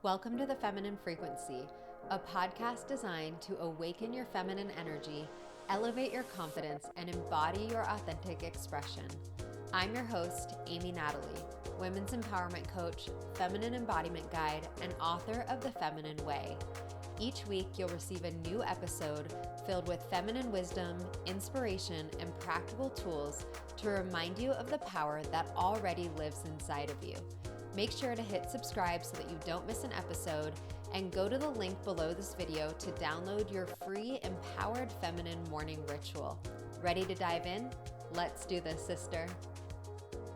Welcome to the Feminine Frequency, a podcast designed to awaken your feminine energy, elevate your confidence, and embody your authentic expression. I'm your host, Amy Natalie, women's empowerment coach, feminine embodiment guide, and author of The Feminine Way. Each week, you'll receive a new episode filled with feminine wisdom, inspiration, and practical tools to remind you of the power that already lives inside of you. Make sure to hit subscribe so that you don't miss an episode, and go to the link below this video to download your free Empowered Feminine Morning Ritual. Ready to dive in? Let's do this, sister.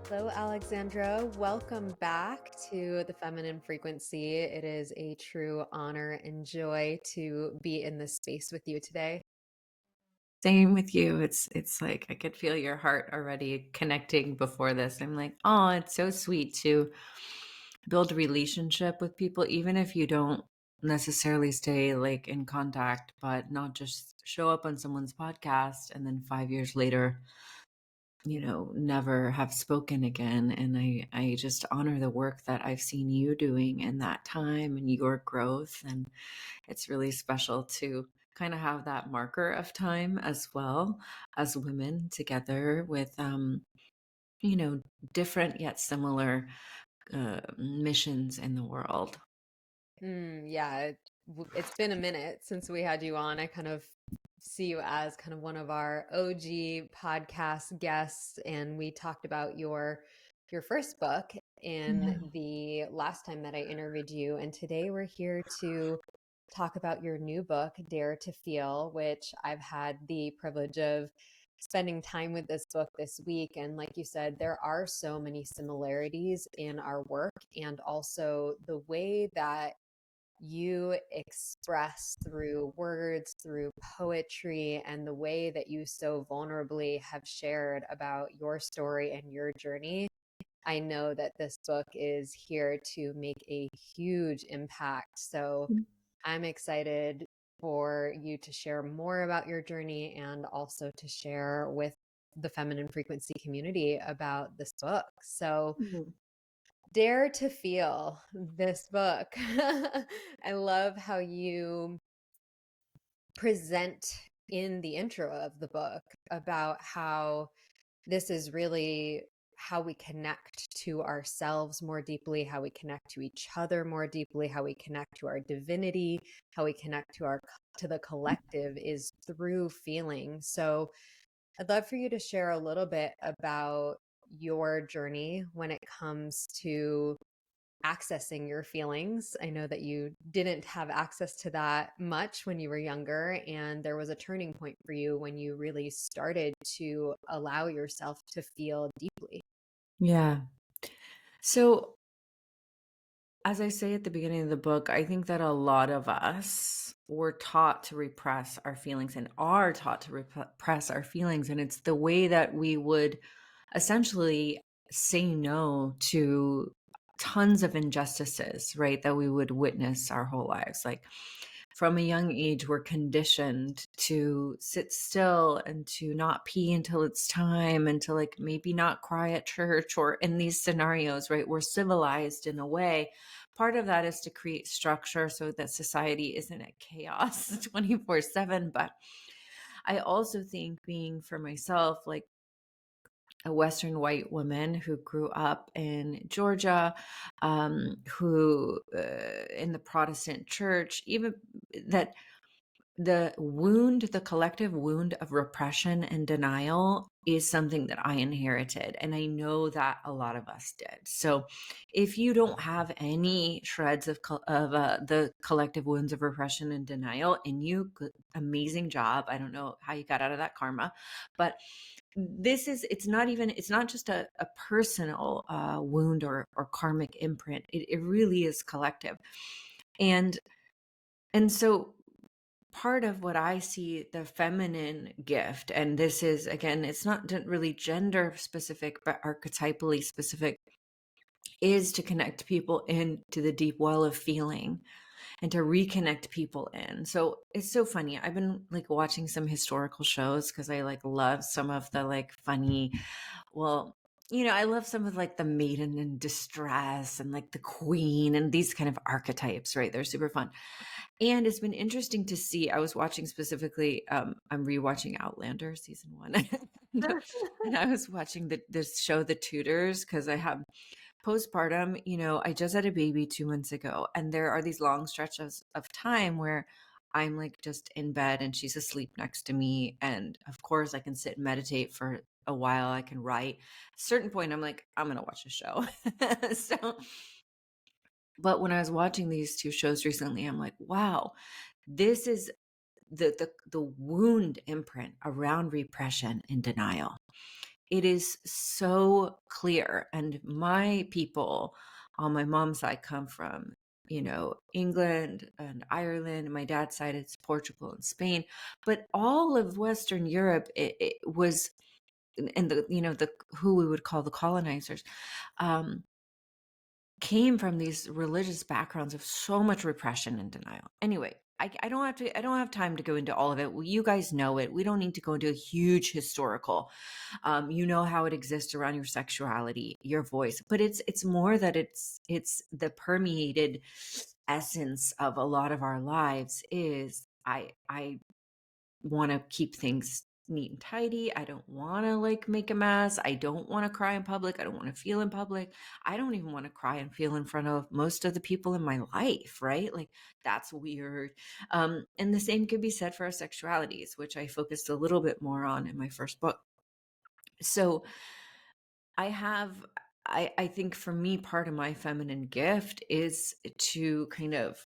Hello, Alexandra. Welcome back to the Feminine Frequency. It is a true honor and joy to be in this space with you today. Same with you. It's like I could feel your heart already connecting before this. I'm like, oh, it's so sweet to build a relationship with people, even if you don't necessarily stay like in contact, but not just show up on someone's podcast and then 5 years later, never have spoken again. And I just honor the work that I've seen you doing in that time and your growth. And it's really special to kind of have that marker of time as well as women together with, different yet similar missions in the world. Yeah, it's been a minute since we had you on. I kind of see you as kind of one of our OG podcast guests, and we talked about your first book in Yeah. the last time that I interviewed you. And today we're here to talk about your new book, Dare to Feel, which I've had the privilege of spending time with this book this week. And like you said, there are so many similarities in our work and also the way that you express through words, through poetry, and the way that you so vulnerably have shared about your story and your journey. I know that this book is here to make a huge impact. So I'm excited for you to share more about your journey and also to share with the feminine frequency community about this book. So, Mhm. Dare to Feel, this book. I love how you present in the intro of the book about how this is really how we connect to ourselves more deeply, how we connect to each other more deeply, how we connect to our divinity, how we connect to the collective is through feeling. So I'd love for you to share a little bit about your journey when it comes to accessing your feelings. I know that you didn't have access to that much when you were younger, and there was a turning point for you when you really started to allow yourself to feel deeply. Yeah. So, as I say at the beginning of the book, I think that a lot of us were taught to repress our feelings and are taught to repress our feelings. And it's the way that we would essentially say no to tons of injustices, right? That we would witness our whole lives. Like from a young age, we're conditioned to sit still and to not pee until it's time and to like maybe not cry at church or in these scenarios, right? We're civilized in a way. Part of that is to create structure so that society isn't at chaos 24/7. But I also think being for myself, like a Western white woman who grew up in Georgia, who in the Protestant church, even that the collective wound of repression and denial is something that I inherited. And I know that a lot of us did. So if you don't have any shreds of the collective wounds of repression and denial in you, amazing job. I don't know how you got out of that karma, but it's not just a personal wound or karmic imprint. It really is collective. And so part of what I see the feminine gift, and this is again, it's not really gender specific, but archetypally specific, is to connect people into the deep well of feeling and to reconnect people in. So it's so funny. I've been like watching some historical shows because I like love some of the like funny, well, I love some of like the maiden in distress and like the queen and these kind of archetypes, right? They're super fun. And it's been interesting to see. I was watching specifically, I'm rewatching Outlander season one. And I was watching this show, The Tudors, because I have postpartum, I just had a baby 2 months ago, and there are these long stretches of time where I'm like just in bed and she's asleep next to me. And of course, I can sit and meditate for a while. I can write. At a certain point, I'm like, I'm going to watch a show. So, but when I was watching these two shows recently, I'm like, wow, this is the wound imprint around repression and denial. It is so clear. And my people on my mom's side come from, England and Ireland. And my dad's side, it's Portugal and Spain. But all of Western Europe, it was, and the who we would call the colonizers, um, came from these religious backgrounds of so much repression and denial. Anyway, I don't have time to go into all of it. Well, you guys know it. We don't need to go into a huge historical, you know how it exists around your sexuality, your voice, but it's more that it's the permeated essence of a lot of our lives is I want to keep things neat and tidy. I don't want to like make a mess. I don't want to cry in public. I don't want to feel in public. I don't even want to cry and feel in front of most of the people in my life, right? Like that's weird. And the same could be said for our sexualities, which I focused a little bit more on in my first book. So I have, I think for me, part of my feminine gift is to kind of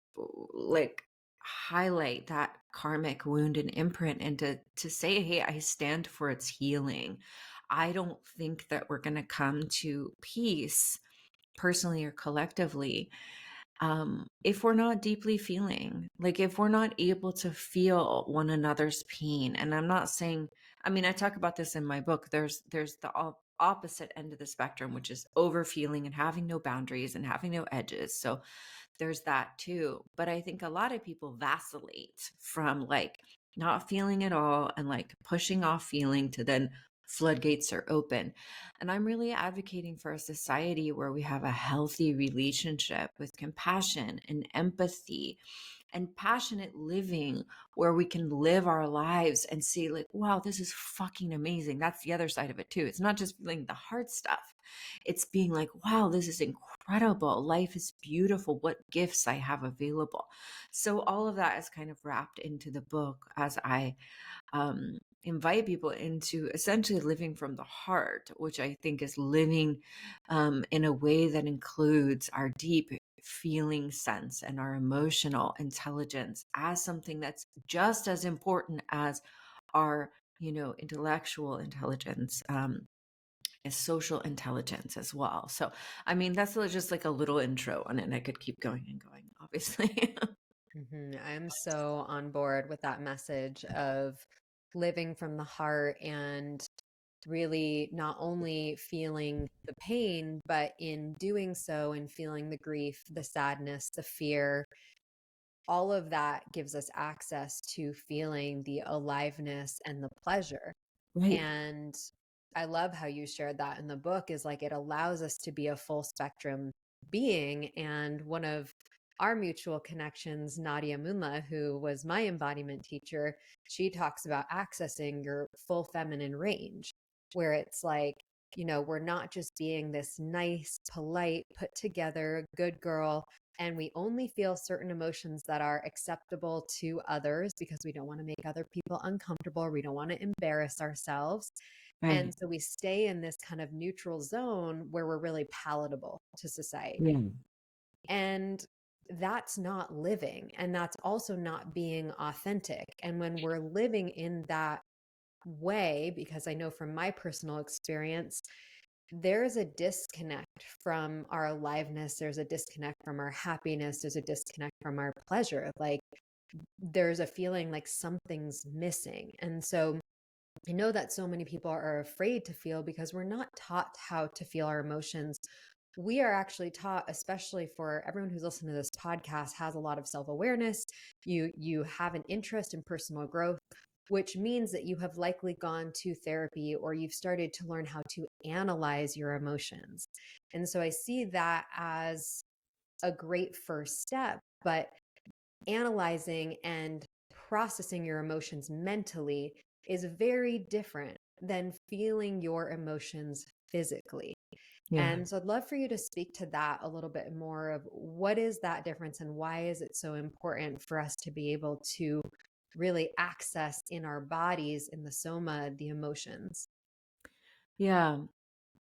like highlight that karmic wound and imprint and to say, hey, I stand for its healing. I don't think that we're going to come to peace personally or collectively if we're not deeply feeling, like if we're not able to feel one another's pain. And I'm not saying, I mean, I talk about this in my book. There's the opposite end of the spectrum, which is over feeling and having no boundaries and having no edges. So there's that too. But I think a lot of people vacillate from like not feeling at all and like pushing off feeling to then floodgates are open. And I'm really advocating for a society where we have a healthy relationship with compassion and empathy and passionate living, where we can live our lives and see like, wow, this is fucking amazing. That's the other side of it too. It's not just feeling the hard stuff. It's being like, wow, this is incredible. Life is beautiful. What gifts I have available. So all of that is kind of wrapped into the book as I invite people into essentially living from the heart, which I think is living in a way that includes our deep feeling sense and our emotional intelligence as something that's just as important as our, intellectual intelligence. As social intelligence as well. So, I mean, that's just like a little intro on it. And I could keep going and going, obviously. I'm so on board with that message of living from the heart and really not only feeling the pain, but in doing so and feeling the grief, the sadness, the fear, all of that gives us access to feeling the aliveness and the pleasure. Right. And I love how you shared that in the book is like it allows us to be a full spectrum being. And one of our mutual connections, Nadia Munla, who was my embodiment teacher, she talks about accessing your full feminine range, where it's like, we're not just being this nice, polite, put together, good girl, and we only feel certain emotions that are acceptable to others because we don't want to make other people uncomfortable or we don't want to embarrass ourselves. And Right. so we stay in this kind of neutral zone where we're really palatable to society. Yeah. And that's not living. And that's also not being authentic. And when we're living in that way, because I know from my personal experience, there's a disconnect from our aliveness. There's a disconnect from our happiness. There's a disconnect from our pleasure. Like there's a feeling like something's missing. And so I know that so many people are afraid to feel because we're not taught how to feel our emotions. We are actually taught, especially for everyone who's listening to this podcast, has a lot of self-awareness. You have an interest in personal growth. which means that you have likely gone to therapy or you've started to learn how to analyze your emotions. And so I see that as a great first step, but analyzing and processing your emotions mentally is very different than feeling your emotions physically. Yeah. And so I'd love for you to speak to that a little bit more of what is that difference and why is it so important for us to be able to really access in our bodies, in the soma, the emotions. Yeah.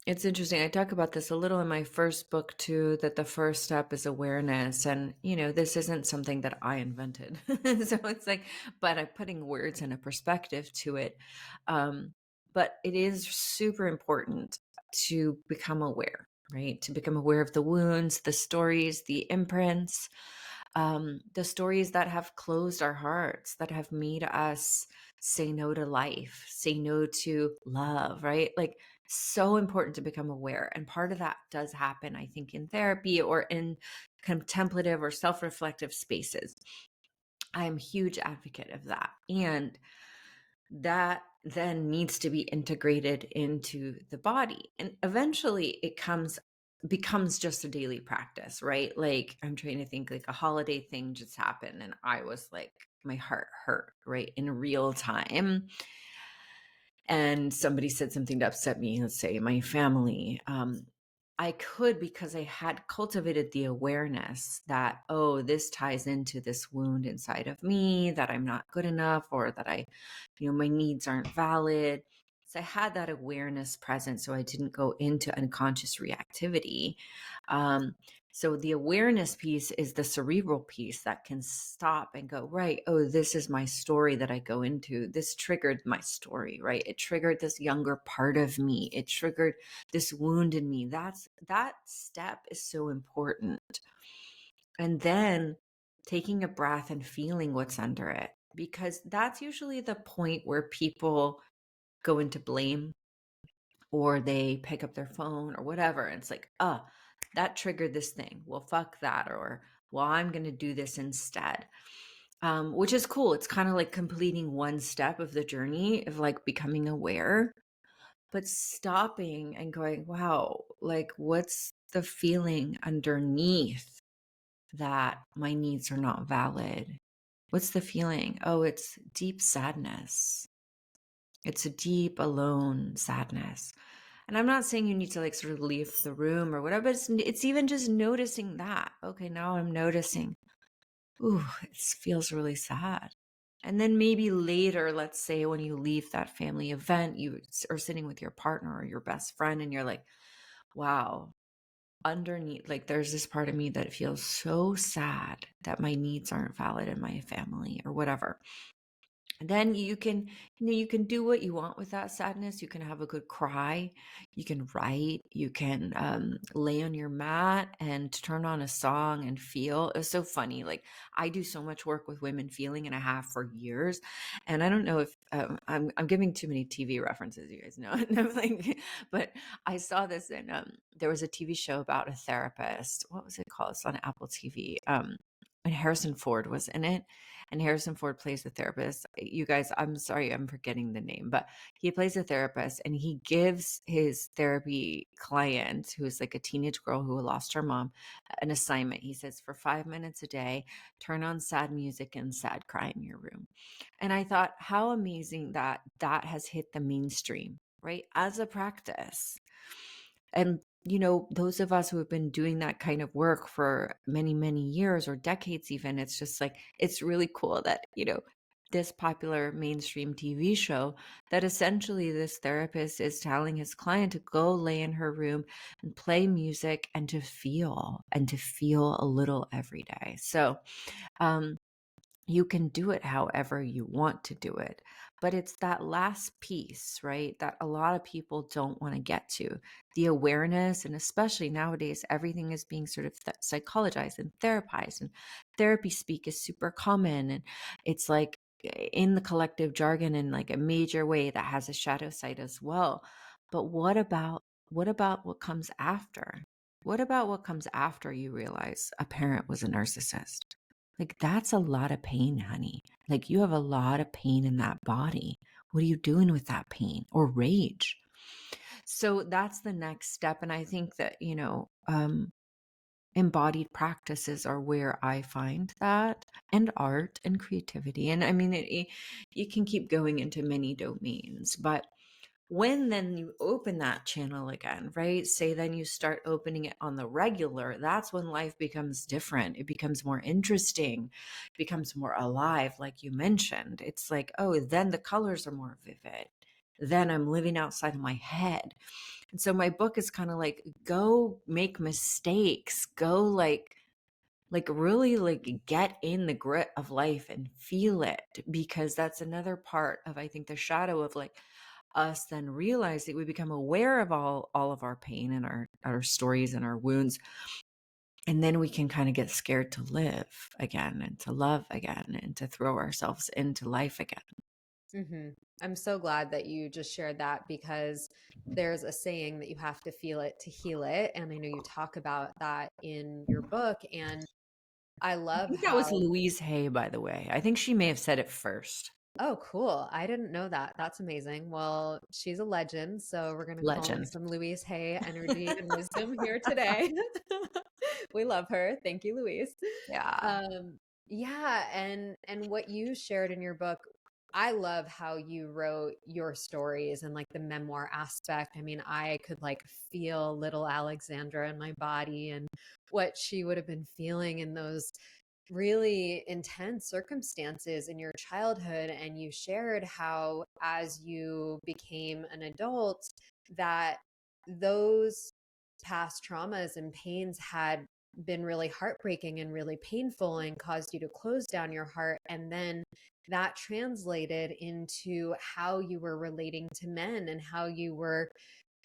It's interesting. I talk about this a little in my first book too, that the first step is awareness. And, this isn't something that I invented. So it's like, but I'm putting words and a perspective to it. Um, but it is super important to become aware, right? To become aware of the wounds, the stories, the imprints, the stories that have closed our hearts, that have made us say no to life, say no to love, right? Like, so important to become aware. And part of that does happen, I think, in therapy or in contemplative or self reflective spaces. I'm a huge advocate of that. And that then needs to be integrated into the body. And eventually it becomes just a daily practice, right? Like, I'm trying to think, like a holiday thing just happened and I was like, my heart hurt, right? In real time. And somebody said something to upset me, let's say my family, I could, because I had cultivated the awareness that, oh, this ties into this wound inside of me, that I'm not good enough, or that my needs aren't valid. So I had that awareness present so I didn't go into unconscious reactivity. Um, so the awareness piece is the cerebral piece that can stop and go, right, oh, this is my story that I go into. This triggered my story, right? It triggered this younger part of me. It triggered this wound in me. That step is so important. And then taking a breath and feeling what's under it, because that's usually the point where people go into blame or they pick up their phone or whatever. And it's like, that triggered this thing. Well, fuck that. Or, well, I'm going to do this instead. Which is cool. It's kind of like completing one step of the journey of like becoming aware, but stopping and going, wow, like what's the feeling underneath that my needs are not valid? What's the feeling? Oh, it's deep sadness. It's a deep, alone sadness. And I'm not saying you need to like sort of leave the room or whatever, but it's even just noticing that. Okay, now I'm noticing, ooh, it feels really sad. And then maybe later, let's say when you leave that family event, you are sitting with your partner or your best friend and you're like, wow, underneath, like there's this part of me that feels so sad that my needs aren't valid in my family or whatever. And then you can do what you want with that sadness. You can have a good cry. You can write. You can lay on your mat and turn on a song and feel. It's so funny. Like, I do so much work with women feeling, and I have for years. And I don't know if I'm giving too many TV references, you guys know. And I'm like, but I saw this, and there was a TV show about a therapist. What was it called? It's on Apple TV. And Harrison Ford was in it, and Harrison Ford plays the therapist. You guys, I'm sorry, I'm forgetting the name, but he plays a therapist and he gives his therapy client, who's like a teenage girl who lost her mom, an assignment. He says, for 5 minutes a day, turn on sad music and sad cry in your room. And I thought, how amazing that that has hit the mainstream, right? As a practice. And, those of us who have been doing that kind of work for many, many years or decades, even, it's just like, it's really cool that, this popular mainstream TV show, that essentially this therapist is telling his client to go lay in her room and play music and to feel a little every day. So, um, you can do it however you want to do it. But it's that last piece, right, that a lot of people don't want to get to, the awareness. And especially nowadays, everything is being sort of psychologized and therapized, and therapy speak is super common. And it's like in the collective jargon in like a major way that has a shadow side as well. But what comes after? What about what comes after you realize a parent was a narcissist? Like, that's a lot of pain, honey. Like, you have a lot of pain in that body. What are you doing with that pain or rage? So that's the next step. And I think that, embodied practices are where I find that, and art and creativity. And I mean, you can keep going into many domains, but when then you open that channel again, right? Say then you start opening it on the regular, that's when life becomes different. It becomes more interesting, becomes more alive, like you mentioned. It's like, oh, then the colors are more vivid. Then I'm living outside of my head. And so my book is kind of like, go make mistakes, go like really like get in the grit of life and feel it, because that's another part of, I think, the shadow of like us then realize that we become aware of all of our pain and our stories and our wounds, and then we can kind of get scared to live again and to love again and to throw ourselves into life again. Hmm. I'm so glad that you just shared that, because there's a saying that you have to feel it to heal it. And I know you talk about that in your book. And I I love think that was how, Louise Hay, by the way. I think she may have said it first. oh, cool. I didn't know that. That's amazing. Well, she's a legend. So we're going to call in Legend. some Louise Hay energy and wisdom here today. We love her. Thank you, Louise. Yeah. Um, yeah, and what you shared in your book, I love how you wrote your stories and like the memoir aspect. I mean, I could like feel little Alexandra in my body and what she would have been feeling in those really intense circumstances in your childhood. And you shared how as you became an adult, that those past traumas and pains had been really heartbreaking and really painful and caused you to close down your heart. And then that translated into how you were relating to men and how you were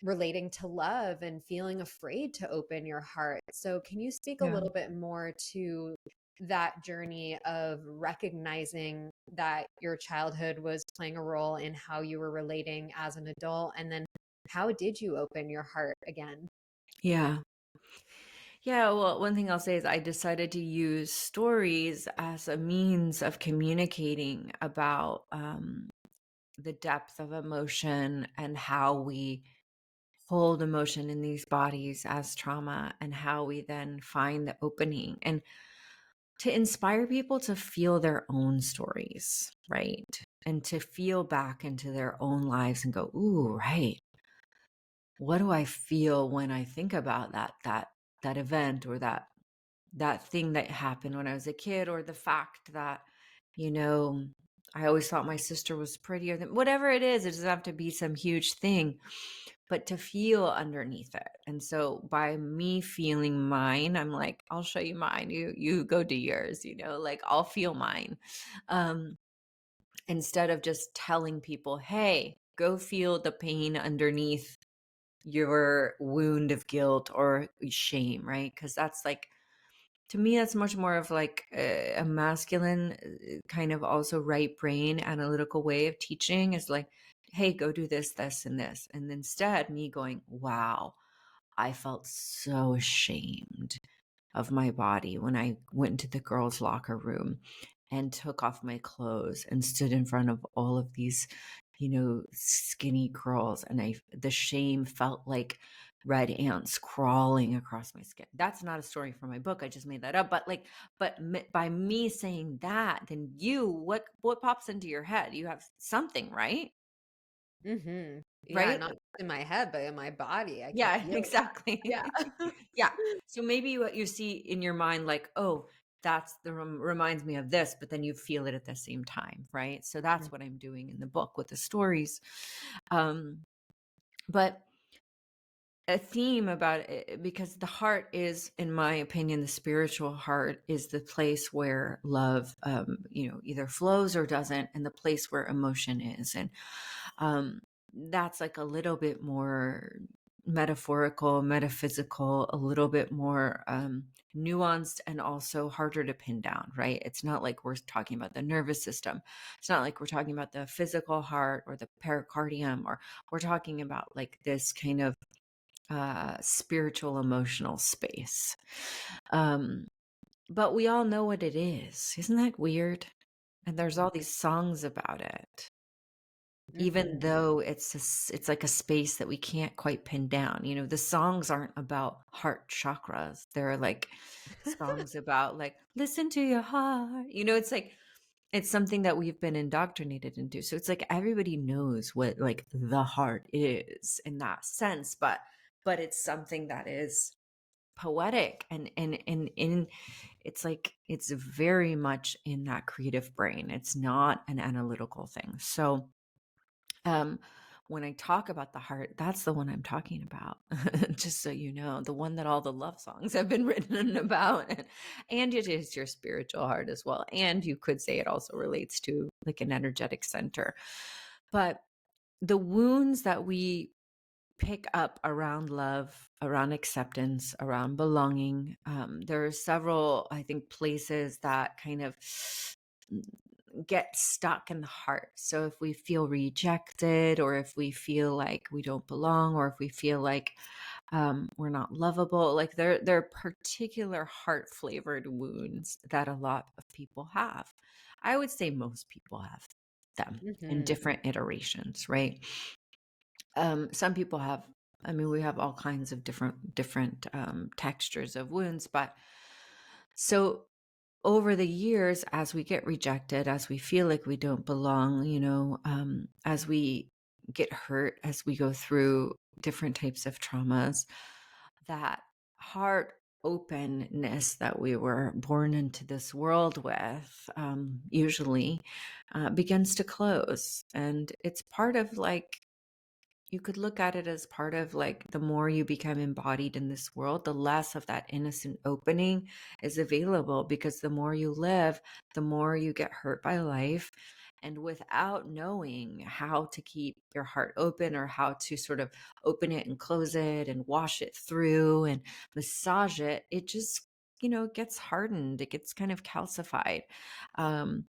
relating to love and feeling afraid to open your heart. So, can you speak a Yeah. little bit more to that journey of recognizing that your childhood was playing a role in how you were relating as an adult? And then how did you open your heart again? Yeah. Yeah, well, one thing I'll say is I decided to use stories as a means of communicating about the depth of emotion and how we hold emotion in these bodies as trauma, and how we then find the opening, and to inspire people to feel their own stories, right? And to feel back into their own lives and go, ooh, right. What do I feel when I think about that event, or that thing that happened when I was a kid, or the fact that, you know, I always thought my sister was prettier than whatever it is. It doesn't have to be some huge thing, but to feel underneath it. And so by me feeling mine, I'm like, I'll show you mine. You go do yours, like I'll feel mine. Um, Instead of just telling people, hey, go feel the pain underneath your wound of guilt or shame, right? Because that's like, to me, that's much more of like a masculine kind of also right brain analytical way of teaching, is like, hey, go do this, this, and this. And instead, me going, wow, I felt so ashamed of my body when I went into the girls' locker room and took off my clothes and stood in front of all of these, skinny girls. And the shame felt like red ants crawling across my skin. That's not a story from my book. I just made that up. But like, by me saying that, then what pops into your head? You have something, right? Hmm. Yeah, Right? not in my head, but in my body. I can Yeah, feel that. exactly. Yeah. Yeah. So maybe what you see in your mind, like, oh, that's reminds me of this, but then you feel it at the same time, right? So Mhm. that's what I'm doing in the book with the stories. Um, but a theme about it, because the heart is, in my opinion, the spiritual heart is the place where love, either flows or doesn't, and the place where emotion is. And um, that's like a little bit more metaphorical, metaphysical, a little bit more nuanced, and also harder to pin down, right? It's not like we're talking about the nervous system. It's not like we're talking about the physical heart or the pericardium, or we're talking about like this kind of spiritual emotional space. Um, but we all know what it is. Isn't that weird? And there's Mhm. all these songs about it, even Mhm. though it's like a space that we can't quite pin down. The songs aren't about heart chakras. They're like songs about like listen to your heart. It's like it's something that we've been indoctrinated into. So it's like everybody knows what like the heart is in that sense, but it's something that is poetic and in it's like it's very much in that creative brain. It's not an analytical thing. So um when I talk about the heart, that's the one I'm talking about. Just so you know, the one that all the love songs have been written about. And it is your spiritual heart as well. And you could say it also relates to like an energetic center. But the wounds that we pick up around love, around acceptance, around belonging. There are several, I think, places that kind of get stuck in the heart. So if we feel rejected, or if we feel like we don't belong, or if we feel like we're not lovable, like there are particular heart flavored wounds that a lot of people have. I would say most people have them in Mhm. different iterations, right? Some people have, I mean, we have all kinds of different textures of wounds. But so over the years, as we get rejected, as we feel like we don't belong, as we get hurt, as we go through different types of traumas, that heart openness that we were born into this world with, usually begins to close. And it's part of like, you could look at it as part of like the more you become embodied in this world, the less of that innocent opening is available, because the more you live, the more you get hurt by life. And without knowing how to keep your heart open, or how to sort of open it and close it and wash it through and massage it, it just, gets hardened. It gets kind of calcified. Um,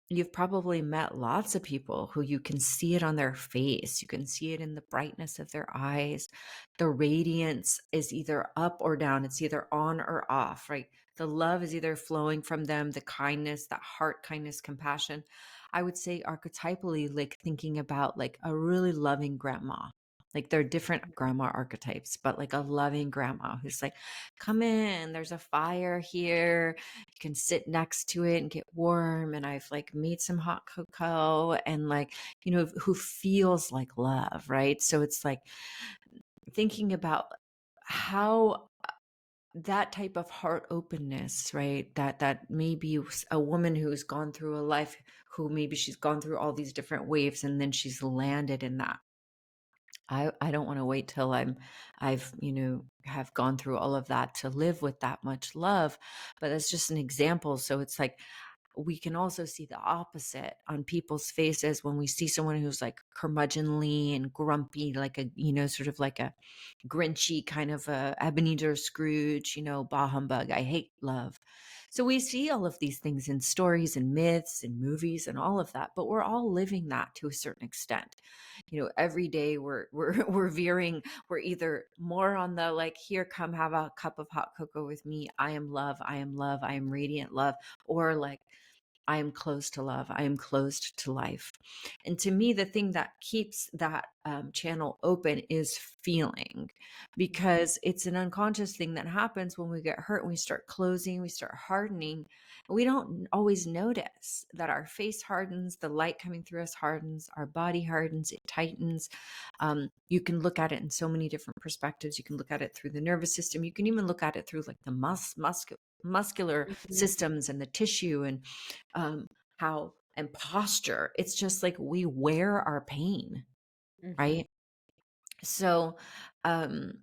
You've probably met lots of people who you can see it on their face. You can see it in the brightness of their eyes. The radiance is either up or down. It's either on or off, right? The love is either flowing from them, the kindness, that heart, kindness, compassion. I would say archetypally, like thinking about like a really loving grandma. Like there are different grandma archetypes, but like a loving grandma who's like, come in, there's a fire here, you can sit next to it and get warm, and I've like made some hot cocoa, and like, who feels like love, right? So it's like thinking about how that type of heart openness, right? That maybe a woman who's gone through a life, who maybe she's gone through all these different waves, and then she's landed in that. I don't want to wait till I've, have gone through all of that to live with that much love. But that's just an example. So it's like we can also see the opposite on people's faces when we see someone who's like curmudgeonly and grumpy, like a, sort of like a Grinchy kind of a Ebenezer Scrooge, bah humbug, I hate love. So we see all of these things in stories and myths and movies and all of that, but we're all living that to a certain extent. Every day we're we're veering, we're either more on the like, here, come have a cup of hot cocoa with me. I am love, I am love, I am radiant love, or like I am close to love. I am closed to life. And to me, the thing that keeps that channel open is feeling, because it's an unconscious thing that happens when we get hurt and we start closing, we start hardening. We don't always notice that our face hardens, the light coming through us hardens, our body hardens, it tightens. You can look at it in so many different perspectives. You can look at it through the nervous system. You can even look at it through like the muscular Mhm. systems and the tissue, and um, how and posture. It's just like we wear our pain, Mhm. right? So um,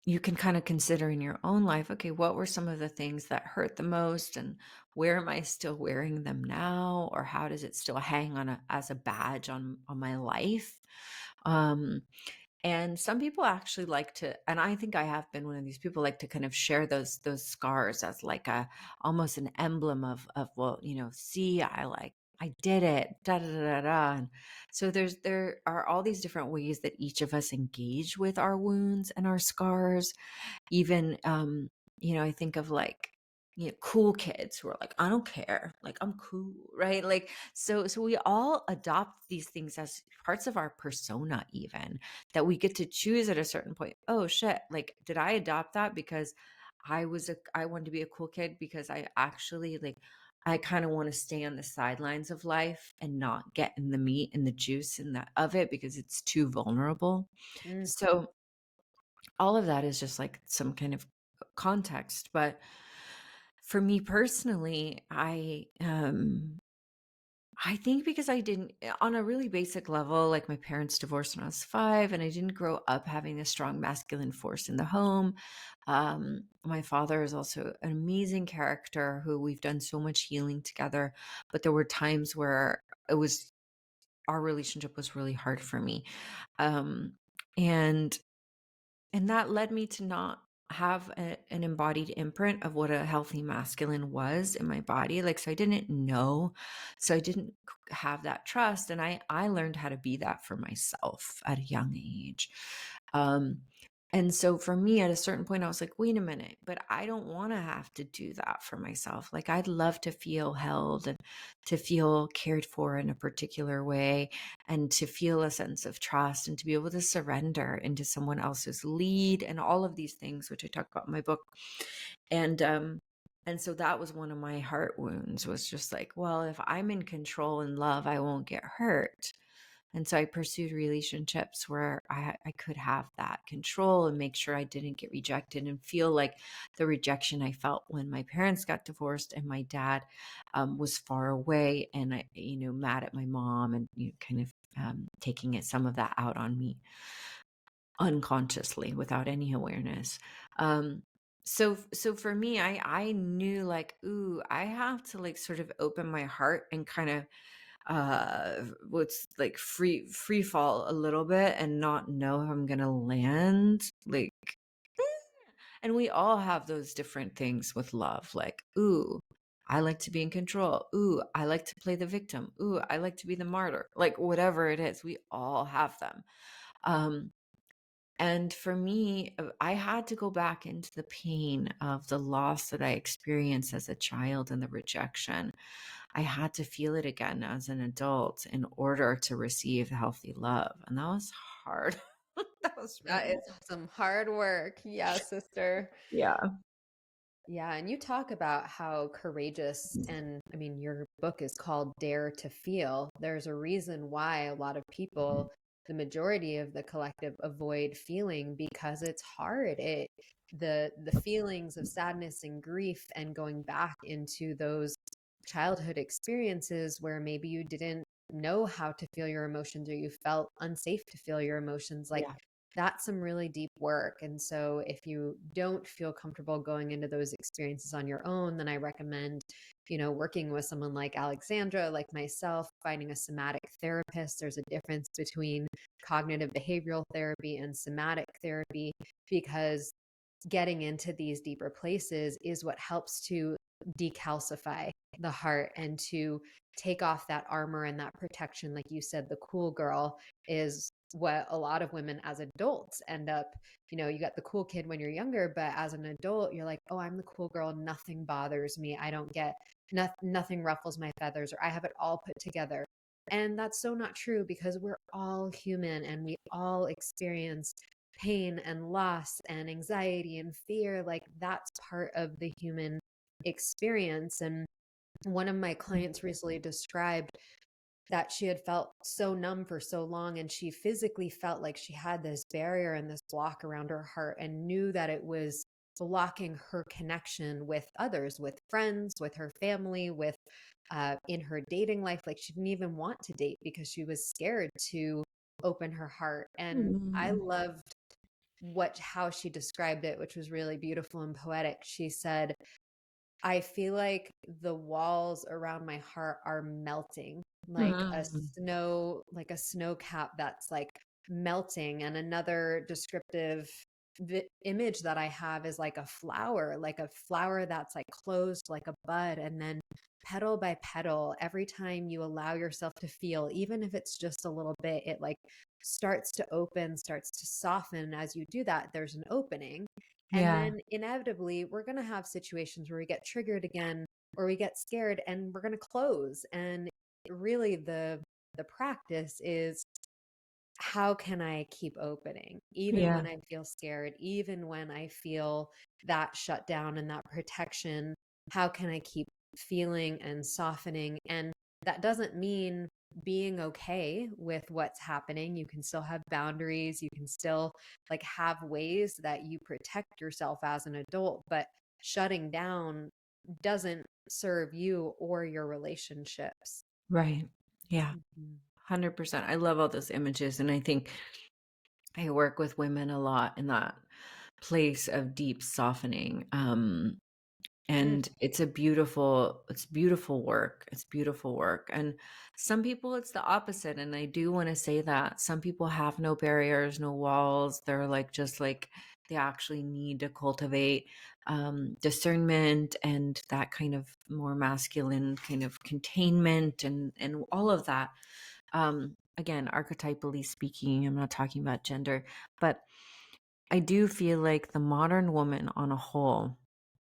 you can kind of consider in your own life, okay, what were some of the things that hurt the most, and where am I still wearing them now, or how does it still hang on as a badge on my life? Um, and some people actually like to, and I think I have been one of these people, like to kind of share those scars as like a almost an emblem of well, see, I did it, da da da da da. And so there are all these different ways that each of us engage with our wounds and our scars. Even I think of like cool kids who are like, I don't care, like I'm cool, right? Like, so we all adopt these things as parts of our persona, even that we get to choose at a certain point. Oh shit, like did I adopt that because I wanted to be a cool kid because I actually like I kind of want to stay on the sidelines of life and not get in the meat and the juice and that of it because it's too vulnerable. Mm. So all of that is just like some kind of context. But for me personally, I think because I didn't, on a really basic level, like my parents divorced when I was 5, and I didn't grow up having a strong masculine force in the home. My father is also an amazing character who we've done so much healing together, but there were times where it was our relationship was really hard for me. Um, and and that led me to not have an embodied imprint of what a healthy masculine was in my body. Like, so I didn't know. So I didn't have that trust. And I learned how to be that for myself at a young age. Um, and so for me, at a certain point, I was like, wait a minute, but I don't want to have to do that for myself. Like, I'd love to feel held and to feel cared for in a particular way, and to feel a sense of trust and to be able to surrender into someone else's lead and all of these things, which I talk about in my book. And so that was one of my heart wounds, was just like, well, if I'm in control and love, I won't get hurt. And so I pursued relationships where I could have that control and make sure I didn't get rejected and feel like the rejection I felt when my parents got divorced and my dad was far away, and I, mad at my mom, and kind of taking some of that out on me unconsciously without any awareness. So for me, I knew like, ooh, I have to like sort of open my heart and kind of what's like free fall a little bit and not know if I'm gonna land like. And we all have those different things with love, like, ooh, I like to be in control, ooh, I like to play the victim, ooh, I like to be the martyr, like whatever it is, we all have them. um and for me, I had to go back into the pain of the loss that I experienced as a child and the rejection. I had to feel it again as an adult in order to receive healthy love. And that was hard. That was That really is some hard work. Yeah, sister. Yeah. Yeah, and you talk about how courageous, and I mean, your book is called Dare to Feel. There's a reason why a lot of people, the majority of the collective, avoid feeling because it's hard. The feelings of sadness and grief and going back into those childhood experiences where maybe you didn't know how to feel your emotions or you felt unsafe to feel your emotions, like Yeah. that's some really deep work. And so if you don't feel comfortable going into those experiences on your own, then I recommend, working with someone like Alexandra, like myself, finding a somatic therapist. There's a difference between cognitive behavioral therapy and somatic therapy, because getting into these deeper places is what helps to decalcify the heart and to take off that armor and that protection. Like you said, the cool girl is what a lot of women as adults end up, you got the cool kid when you're younger, but as an adult, you're like, oh, I'm the cool girl. Nothing bothers me. I don't get, nothing ruffles my feathers, or I have it all put together. And that's so not true, because we're all human and we all experience pain and loss and anxiety and fear. Like that's part of the human experience. And one of my clients recently described that she had felt so numb for so long, and she physically felt like she had this barrier and this block around her heart, and knew that it was blocking her connection with others, with friends, with her family, with in her dating life. Like she didn't even want to date because she was scared to open her heart. And I Mm. loved what how she described it, which was really beautiful and poetic. She said, I feel like the walls around my heart are melting, Mm. like a snow cap that's like melting. And another descriptive image that I have is like a flower that's like closed like a bud. And then petal by petal, every time you allow yourself to feel, even if it's just a little bit, it like starts to open, starts to soften. As you do that, there's an opening. And Yeah. then inevitably, we're going to have situations where we get triggered again or we get scared and we're going to close. And really the practice is, how can I keep opening even Yeah. when I feel scared, even when I feel that shutdown and that protection? How can I keep feeling and softening? And that doesn't mean being okay with what's happening. You can still have boundaries, you can still like have ways that you protect yourself as an adult, but shutting down doesn't serve you or your relationships. Right. Yeah. Mhm. 100%. I love all those images. And I think I work with women a lot in that place of deep softening. Mm. And it's beautiful work. It's beautiful work. And some people it's the opposite. And I do want to say that some people have no barriers, no walls. They're like, just like, they actually need to cultivate discernment and that kind of more masculine kind of containment and all of that. Again, archetypally speaking, I'm not talking about gender, but I do feel like the modern woman on a whole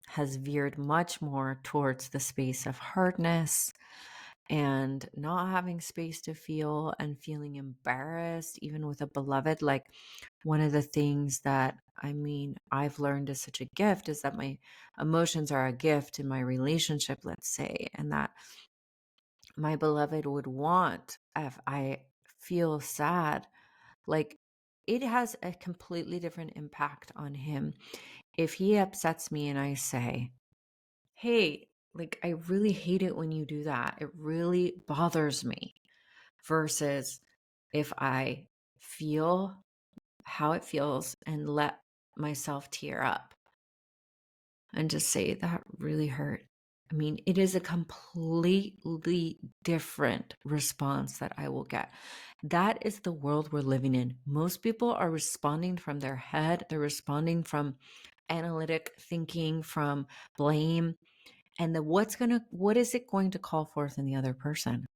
has veered much more towards the space of hardness and not having space to feel and feeling embarrassed, even with a beloved. Like, one of the things that I've learned is such a gift is that my emotions are a gift in my relationship, let's say, and that my beloved would want if I feel sad, like, it has a completely different impact on him if he upsets me and I say, "Hey, like, I really hate it when you do that. It really bothers me." Versus if I feel how it feels and let myself tear up and just say, "That really hurt." It is a completely different response that I will get. That is the world we're living in. Most people are responding from their head, they're responding from analytic thinking, from blame. And what is it going to call forth in the other person?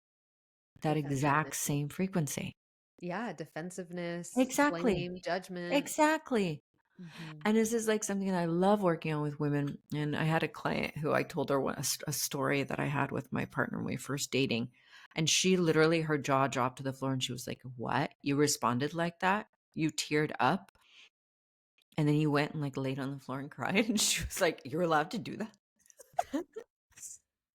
That exact Defensiveness. same frequency. Yeah, defensiveness, Exactly. blame, judgment. Exactly. Mhm. And this is like something that I love working on with women. And I had a client who I told her a story that I had with my partner when we were first dating. And she literally, her jaw dropped to the floor and she was like, "What? You responded like that? You teared up? And then you went and like laid on the floor and cried?" And she was like, "You're allowed to do that?"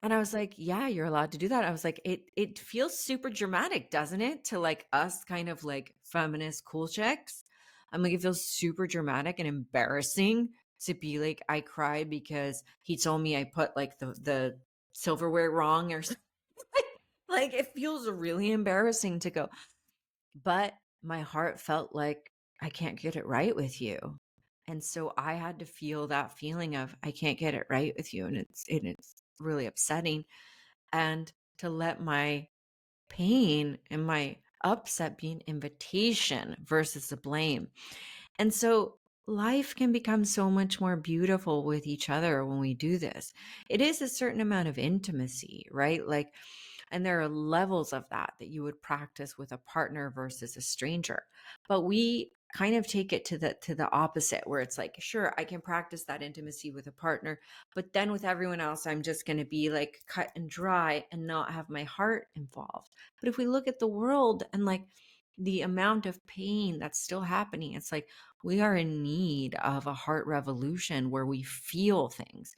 And I was like, "Yeah, you're allowed to do that." I was like, it feels super dramatic, doesn't it? To like us kind of like feminist cool chicks. I'm like, it feels super dramatic and embarrassing to be like, I cried because he told me I put like the silverware wrong or something. Like, it feels really embarrassing to go. But my heart felt like, I can't get it right with you. And so I had to feel that feeling of, I can't get it right with you. And it's really upsetting. And to let my pain and my upset be an invitation versus a blame. And so life can become so much more beautiful with each other when we do this. It is a certain amount of intimacy, right? Like, and there are levels of that you would practice with a partner versus a stranger. But we kind of take it to the opposite, where it's like, sure, I can practice that intimacy with a partner, but then with everyone else, I'm just going to be like cut and dry and not have my heart involved. But if we look at the world and like the amount of pain that's still happening, it's like we are in need of a heart revolution where we feel things.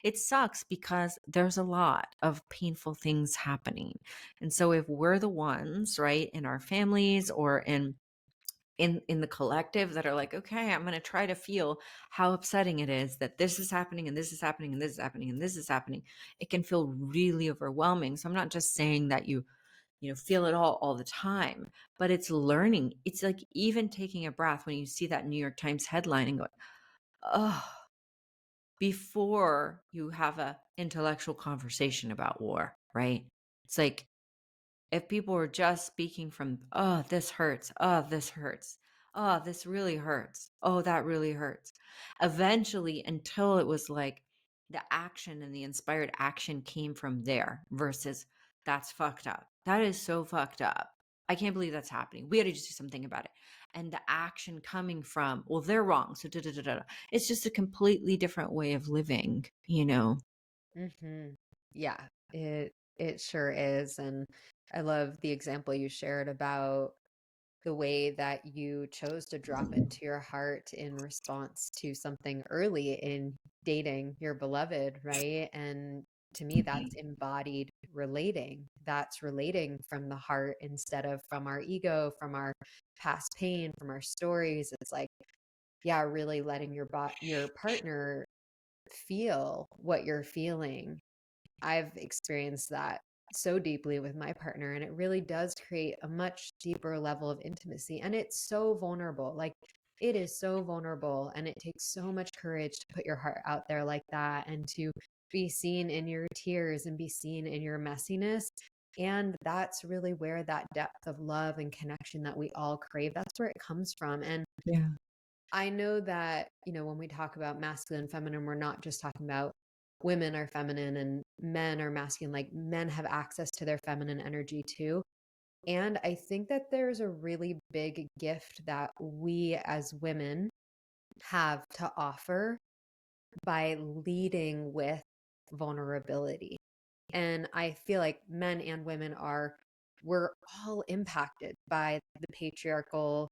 It sucks because there's a lot of painful things happening. And so if we're the ones, right, in our families or in the collective that are like, okay, I'm going to try to feel how upsetting it is that this is happening and this is happening and this is happening and this is happening, it can feel really overwhelming. So I'm not just saying that you feel it all the time, but it's learning. It's like even taking a breath when you see that New York Times headline and going, oh, before you have a intellectual conversation about war, right? It's like, if people were just speaking from, oh, this hurts, oh, this hurts, oh, this really hurts, oh, that really hurts. Eventually, until it was like the action and the inspired action came from there versus, that's fucked up. That is so fucked up. I can't believe that's happening. We got to just do something about it. And the action coming from, well, they're wrong. So da, da, da, da, da. It's just a completely different way of living, you know? Mm-hmm. Yeah, it sure is. And I love the example you shared about the way that you chose to drop into your heart in response to something early in dating your beloved, right? And to me, that's embodied relating. That's relating from the heart instead of from our ego, from our past pain, from our stories. It's like, yeah, really letting your partner feel what you're feeling. I've experienced that so deeply with my partner, and it really does create a much deeper level of intimacy. And it's so vulnerable. Like, it is so vulnerable, and it takes so much courage to put your heart out there like that and to be seen in your tears and be seen in your messiness. And that's really where that depth of love and connection that we all crave, that's where it comes from. And Yeah. I know that, when we talk about masculine and feminine, we're not just talking about women are feminine and men are masculine. Like, men have access to their feminine energy too. And I think that there's a really big gift that we as women have to offer by leading with vulnerability. And I feel like men and women we're all impacted by the patriarchal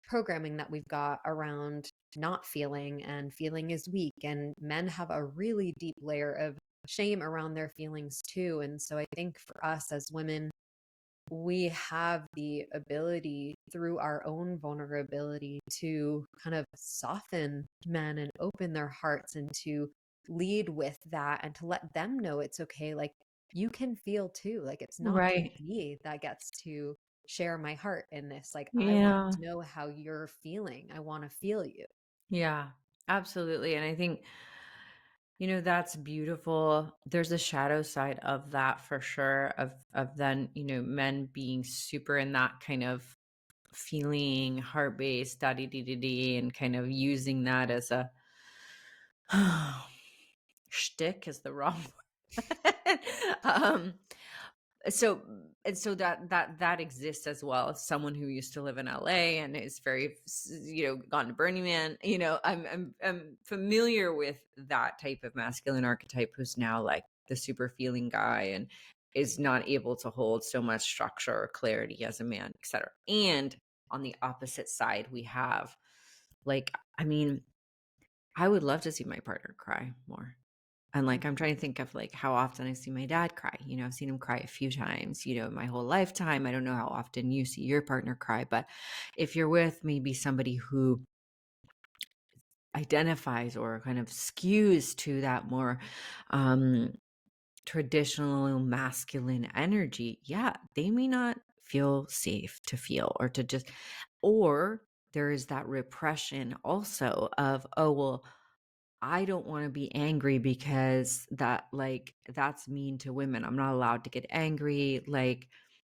programming that we've got around not feeling, and feeling is weak. And men have a really deep layer of shame around their feelings too. And so I think for us as women, we have the ability through our own vulnerability to kind of soften men and open their hearts and to lead with that and to let them know it's okay. Like, you can feel too. Like, it's not just Right. me that gets to share my heart in this. Like, I want Yeah. to know how you're feeling. I want to feel you. Yeah. Absolutely. And I think, that's beautiful. There's a shadow side of that for sure, of then, men being super in that kind of feeling, heart-based, da dee dee dee dee, and kind of using that as a shtick is the wrong word. So and so that exists as well. As someone who used to live in LA and is very, gone to Burning Man, I'm familiar with that type of masculine archetype who's now like the super feeling guy and is not able to hold so much structure or clarity as a man, etc. And on the opposite side, we have like, I mean, I would love to see my partner cry more. And like, I'm trying to think of like how often I see my dad cry. I've seen him cry a few times, my whole lifetime. I don't know how often you see your partner cry, but if you're with maybe somebody who identifies or kind of skews to that more um, traditional masculine energy, yeah, they may not feel safe to feel or to just, or there is that repression also of, oh, well, I don't want to be angry because that's mean to women. I'm not allowed to get angry. Like,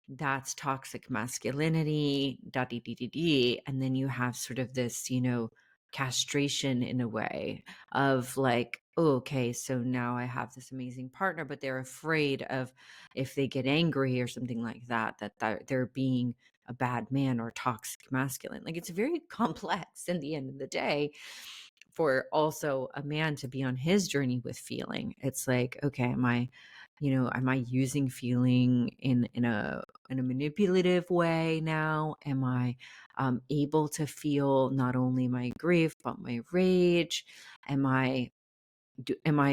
that's toxic masculinity, da dee dee dee dee. And then you have sort of this, castration in a way of like, oh, okay, so now I have this amazing partner, but they're afraid of if they get angry or something like that, that they're being a bad man or toxic masculine. Like, it's very complex in the end of the day for also a man to be on his journey with feeling. It's like, okay, am I using feeling in a manipulative way now? Am I able to feel not only my grief but my rage? Am I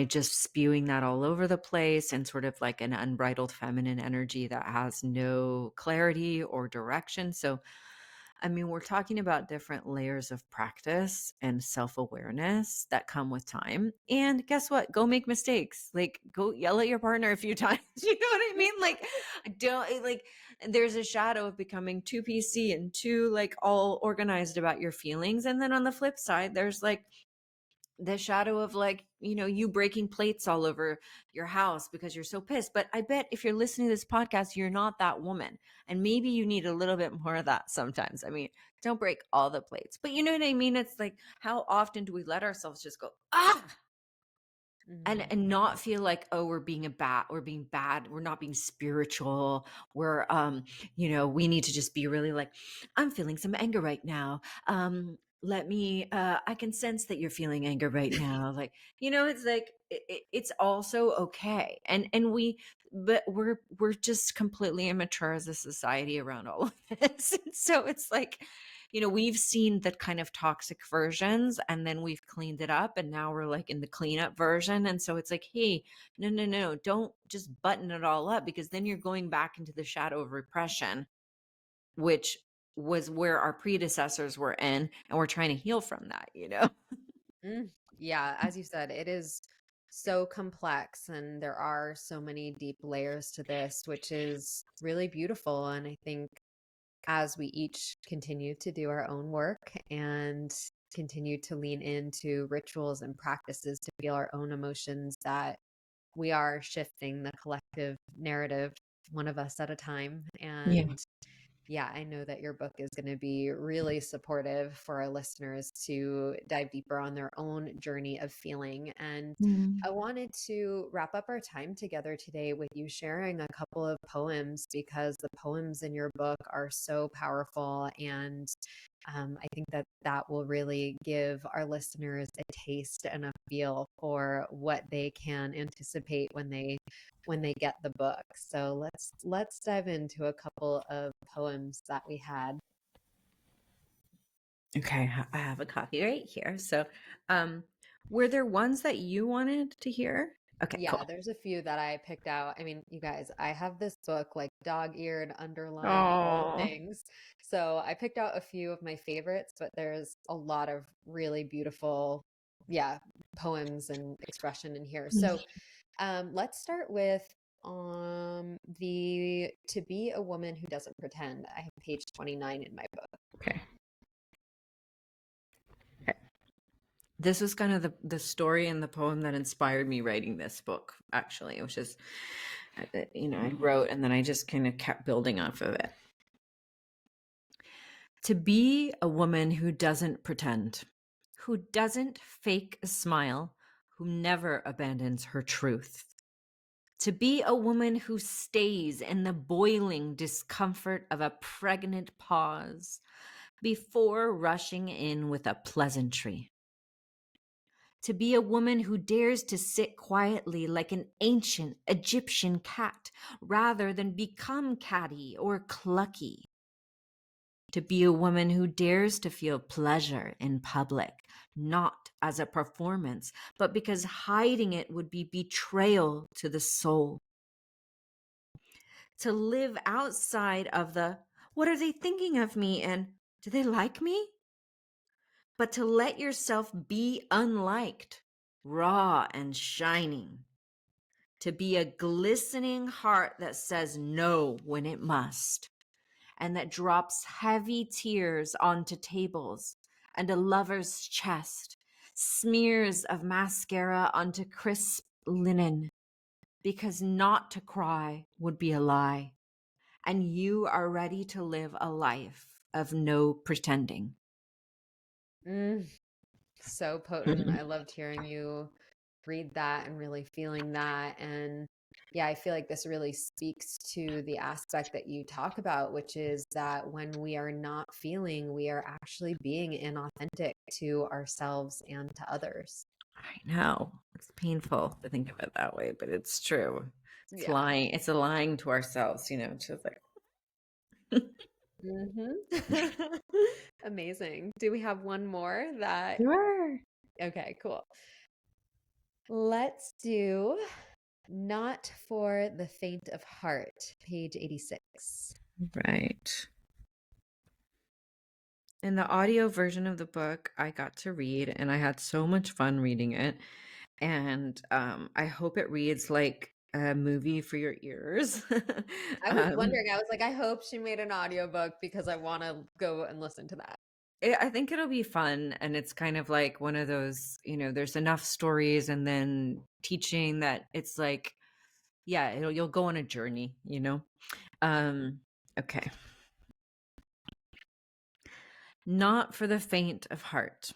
just spewing that all over the place and sort of like an unbridled feminine energy that has no clarity or direction? So, I mean, we're talking about different layers of practice and self-awareness that come with time. And guess what? Go make mistakes. Like, go yell at your partner a few times. You know what I mean? Like, don't like, there's a shadow of becoming too PC and too like all organized about your feelings. And then on the flip side, there's like the shadow of like, you breaking plates all over your house because you're so pissed. But I bet if you're listening to this podcast, you're not that woman. And maybe you need a little bit more of that sometimes. I mean, don't break all the plates, but you know what I mean? It's like, how often do we let ourselves just go, ah, and not feel like, oh, we're being bad, we're not being spiritual, we're we need to just be really like, I'm feeling some anger right now, let me I can sense that you're feeling anger right now, like, it's like it's also okay, and but we're just completely immature as a society around all of this. And so it's like, we've seen the kind of toxic versions, and then we've cleaned it up, and now we're like in the cleanup version. And so it's like, hey, no, no, no, don't just button it all up, because then you're going back into the shadow of repression, which was where our predecessors were in, and we're trying to heal from that. Yeah, as you said, it is so complex and there are so many deep layers to this, which is really beautiful. And I think as we each continue to do our own work and continue to lean into rituals and practices to feel our own emotions, that we are shifting the collective narrative one of us at a time. Yeah. And yeah, I know that your book is going to be really supportive for our listeners to dive deeper on their own journey of feeling. And Mm. I wanted to wrap up our time together today with you sharing a couple of poems, because the poems in your book are so powerful. And I think that that will really give our listeners a taste and a feel for what they can anticipate when they get the book. So let's dive into a couple of poems that we had. Okay, I have a copy right here. So, were there ones that you wanted to hear? Okay, Yeah, cool. there's a few that I picked out. I mean, you guys, I have this book like dog-eared, underlined, all the Oh, things. So I picked out a few of my favorites, but there's a lot of really beautiful, yeah, poems and expression in here. So let's start with the To Be a Woman Who Doesn't Pretend. I have page 29 in my book. okay. This was kind of the story and the poem that inspired me writing this book, actually, which is, I wrote and then I just kind of kept building off of it. To be a woman who doesn't pretend, who doesn't fake a smile, who never abandons her truth. To be a woman who stays in the boiling discomfort of a pregnant pause before rushing in with a pleasantry. To be a woman who dares to sit quietly like an ancient Egyptian cat rather than become catty or clucky. To be a woman who dares to feel pleasure in public, not as a performance, but because hiding it would be betrayal to the soul. To live outside of the, what are they thinking of me, and do they like me? But to let yourself be unliked, raw and shining. To be a glistening heart that says no when it must, and that drops heavy tears onto tables and a lover's chest, smears of mascara onto crisp linen, because not to cry would be a lie, and you are ready to live a life of no pretending. Mm, so potent. I loved hearing you read that and really feeling that. And yeah, I feel like this really speaks to the aspect that you talk about, which is that when we are not feeling, we are actually being inauthentic to ourselves and to others. I know it's painful to think of it that way, but it's true. It's Yeah. lying. It's a lying to ourselves, It's just like, Amazing. Do we have one more that? sure. Okay, cool. Let's do Not for the Faint of Heart, page 86. Right. In the audio version of the book, I got to read, and I had so much fun reading it. And I hope it reads like a movie for your ears. I was um, wondering, I was like, I hope she made an audiobook because I want to go and listen to that. I think it'll be fun, and it's kind of like one of those, there's enough stories and then teaching that it's like, yeah, you'll go on a journey. Um, okay. Not for the faint of heart.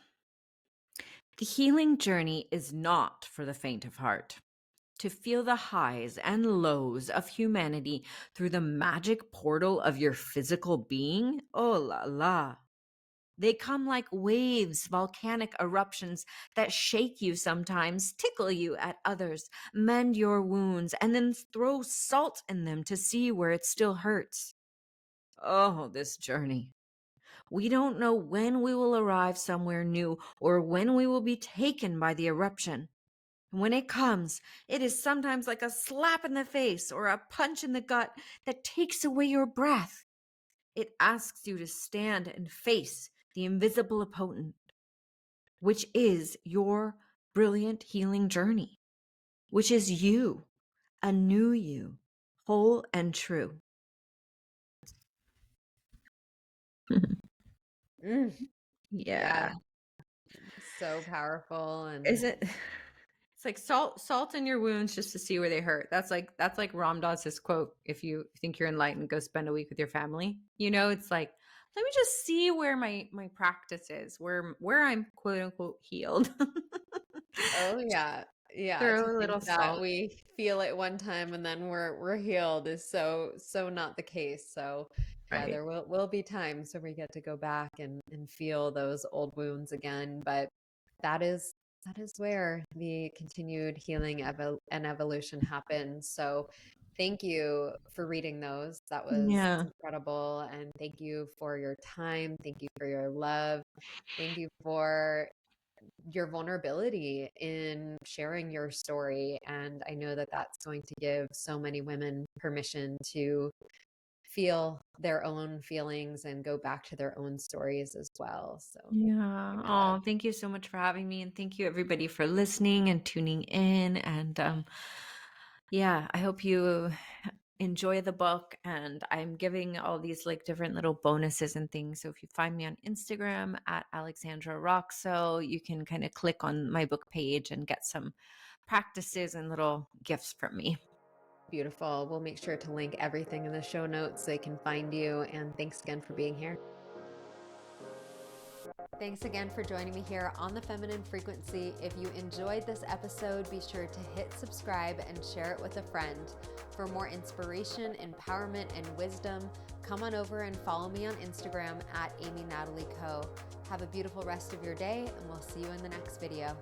The healing journey is not for the faint of heart. To feel the highs and lows of humanity through the magic portal of your physical being, oh la la. They come like waves, volcanic eruptions that shake you sometimes, tickle you at others, mend your wounds, and then throw salt in them to see where it still hurts. Oh, this journey. We don't know when we will arrive somewhere new or when we will be taken by the eruption. And when it comes, it is sometimes like a slap in the face or a punch in the gut that takes away your breath. It asks you to stand and face the invisible opponent, which is your brilliant healing journey, which is you, a new you, whole and true. Mm, yeah, Yeah. so powerful. And Is it? It's like salt in your wounds just to see where they hurt. That's like Ram Dass's quote. If you think you're enlightened, go spend a week with your family. It's like, let me just see where my practice is, where I'm quote unquote healed. oh yeah. Yeah, to Throw a think little that salt. we feel it one time and then we're healed is so not the case. So yeah, Right. there will be times where we get to go back and feel those old wounds again, but that is that is where the continued healing and evolution happens. So thank you for reading those. That was Yeah. incredible, and thank you for your time. Thank you for your love. Thank you for your vulnerability in sharing your story. And I know that that's going to give so many women permission to feel their own feelings and go back to their own stories as well. So Yeah. give my love. Oh, thank you so much for having me. And thank you everybody for listening and tuning in. And yeah, I hope you enjoy the book. And I'm giving all these like different little bonuses and things. So if you find me on Instagram at Alexandra Roxo, you can kind of click on my book page and get some practices and little gifts from me. Beautiful. We'll make sure to link everything in the show notes so they can find you. And thanks again for being here. Thanks again for joining me here on The Feminine Frequency. If you enjoyed this episode, be sure to hit subscribe and share it with a friend. For more inspiration, empowerment, and wisdom, come on over and follow me on Instagram at Amy Natalie Co. Have a beautiful rest of your day, and we'll see you in the next video.